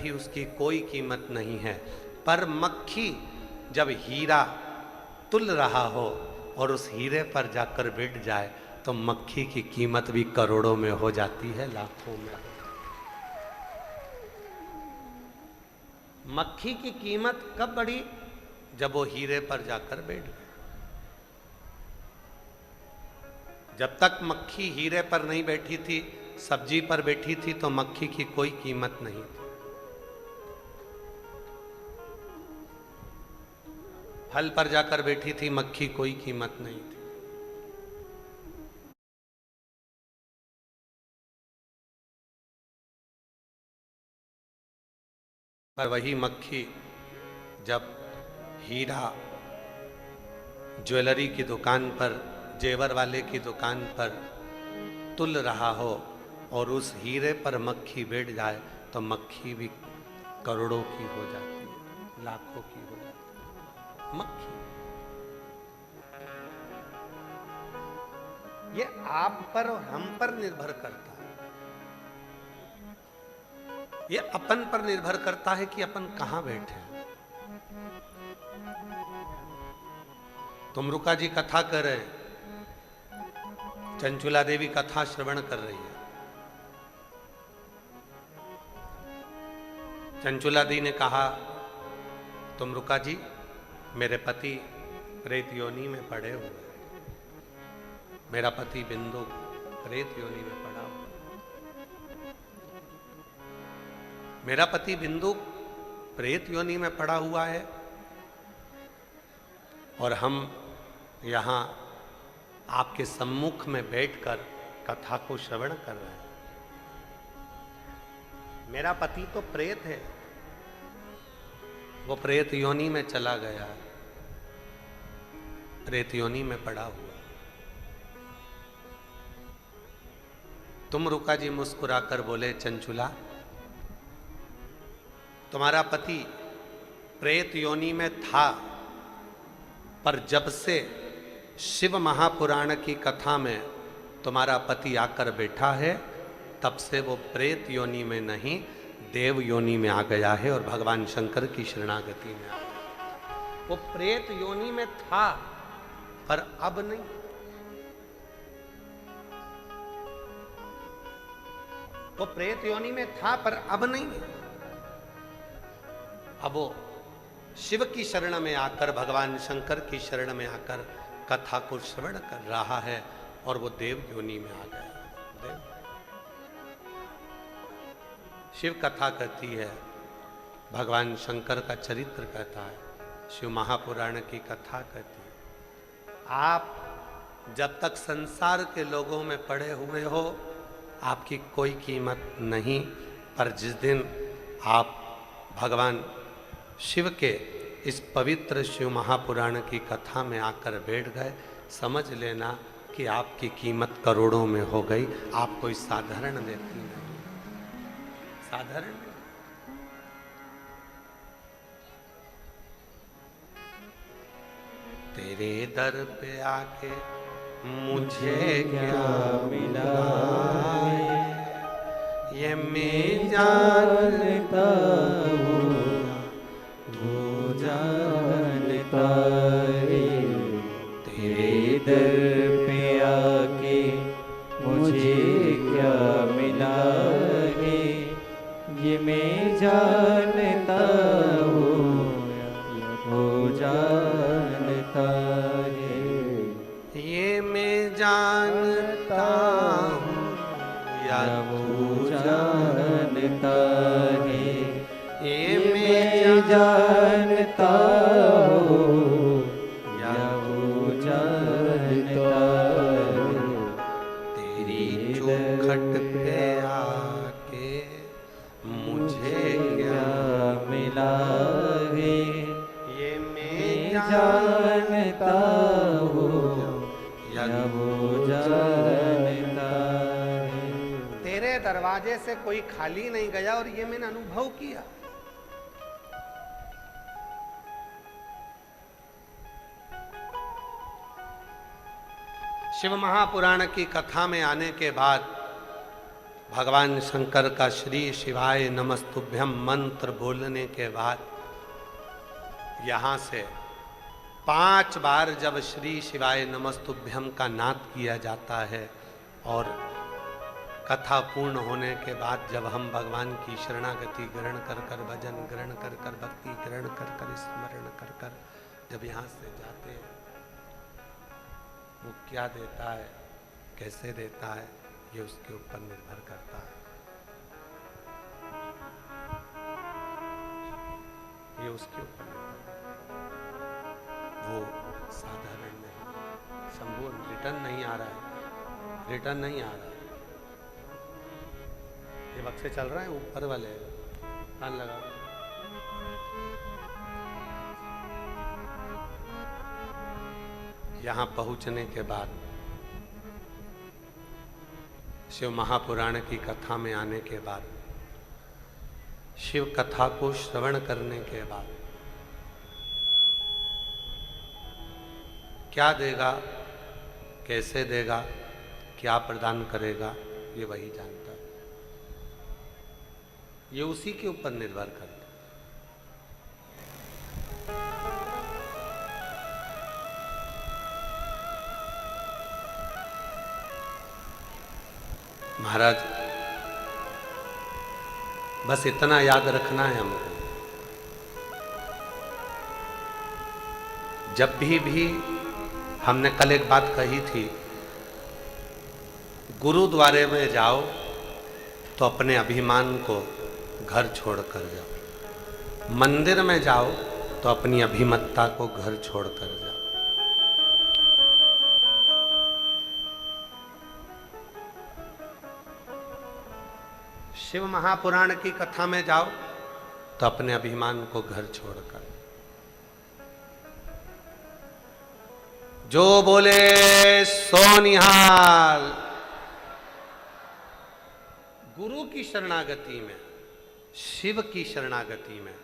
भी उसकी कोई कीमत नहीं है। पर मक्खी जब हीरा तुल रहा हो और उस हीरे पर जाकर बैठ जाए तो मक्खी की कीमत भी करोड़ों में हो जाती है, लाखों में। मक्खी की कीमत कब बढ़ी? जब वो हीरे पर जाकर बैठ गई। जब तक मक्खी हीरे पर नहीं बैठी थी, सब्जी पर बैठी थी, तो मक्खी की कोई कीमत नहीं थी। फल पर जाकर बैठी थी मक्खी, कोई कीमत नहीं थी। पर वही मक्खी जब हीरा ज्वेलरी की दुकान पर, जेवर वाले की दुकान पर तुल रहा हो और उस हीरे पर मक्खी बैठ जाए तो मक्खी भी करोड़ों की हो जाती है, लाखों की हो जाती है मक्खी। ये आप पर और हम पर निर्भर करता है। ये अपन पर निर्भर करता है कि अपन कहां बैठे हैं। तुमरुका जी कथा कर रहे हैं, चंचुला देवी कथा श्रवण कर रही है। चंचुला दी ने कहा, तुमरुका जी, मेरे पति प्रेत योनि में पड़े हुए हैं। मेरा पति बिंदु प्रेत योनि में पड़ा हुआ। मेरा पति बिंदु प्रेत योनि में पड़ा हुआ है और हम यहाँ आपके सम्मुख में बैठकर कथा को श्रवण कर रहे हैं। मेरा पति तो प्रेत है, वो प्रेत योनि में चला गया, प्रेत योनि में पड़ा हुआ। तुमरुका जी मुस्कुराकर बोले, चंचुला, तुम्हारा पति प्रेत योनि में था, पर जब से शिव महापुराण की कथा में तुम्हारा पति आकर बैठा है, तब से वो प्रेत योनि में नहीं, देव योनि में आ गया है और भगवान शंकर की शरणागति में आ गया। वो प्रेत योनि में था पर अब नहीं। वो प्रेत योनि में था पर अब नहीं। अब वो शिव की शरण में आकर, भगवान शंकर की शरण में आकर कथा को श्रवण कर रहा है और वो देव योनि में आ गया। देव शिव कथा कहती है, भगवान शंकर का चरित्र कहता है, शिव महापुराण की कथा कहती है। आप जब तक संसार के लोगों में पड़े हुए हो, आपकी कोई कीमत नहीं, पर जिस दिन आप भगवान शिव के इस पवित्र शिव महापुराण की कथा में आकर बैठ गए, समझ लेना कि आपकी कीमत करोड़ों में हो गई। आप कोई साधारण व्यक्ति नहीं, साधारण नहीं। तेरे दर पे आके मुझे क्या मिला, ये मैं जानता हूँ, वो जानता है। तेरे दर पे आके मुझे क्या मिला है, ये मैं जानता हूँ, वो जानता है। ये मैं जानता हूँ या वो जानता है, ये मैं जानता हूँ या वो जानता है। तेरी चौखट पे आके मुझे क्या मिला है, ये मैं जानता हूँ या वो जानता है। तेरे दरवाजे से कोई खाली नहीं गया और ये मैंने अनुभव किया। शिव महापुराण की कथा में आने के बाद भगवान शंकर का श्री शिवाय नमस्तुभ्यम मंत्र बोलने के बाद यहां से 5 बार जब श्री शिवाय नमस्तुभ्यम का नाद किया जाता है और कथा पूर्ण होने के बाद जब हम भगवान की शरणागति ग्रहण कर कर, भजन ग्रहण कर कर, भक्ति ग्रहण कर कर, स्मरण कर कर जब यहाँ से जाते हैं, वो क्या देता है, कैसे देता है, ये उसके ऊपर निर्भर करता है। ये उसके ऊपर निर्भर करता है। वो साधारण नहीं, संपूर्ण रिटर्न नहीं आ रहा है, रिटर्न नहीं आ रहा है। ये वक्त से चल रहा है, ऊपर वाले कान लगा। यहां पहुंचने के बाद शिव महापुराण की कथा में आने के बाद, शिव कथा को श्रवण करने के बाद क्या देगा, कैसे देगा, क्या प्रदान करेगा, ये वही जानता है। ये उसी के ऊपर निर्भर करता है। महाराज बस इतना याद रखना है हमको, जब भी हमने कल एक बात कही थी, गुरुद्वारे में जाओ तो अपने अभिमान को घर छोड़कर जाओ, मंदिर में जाओ तो अपनी अभिमतता को घर छोड़कर जाओ। शिव महापुराण की कथा में जाओ तो अपने अभिमान को घर छोड़कर, जो बोले सो निहाल। गुरु की शरणागति में, शिव की शरणागति में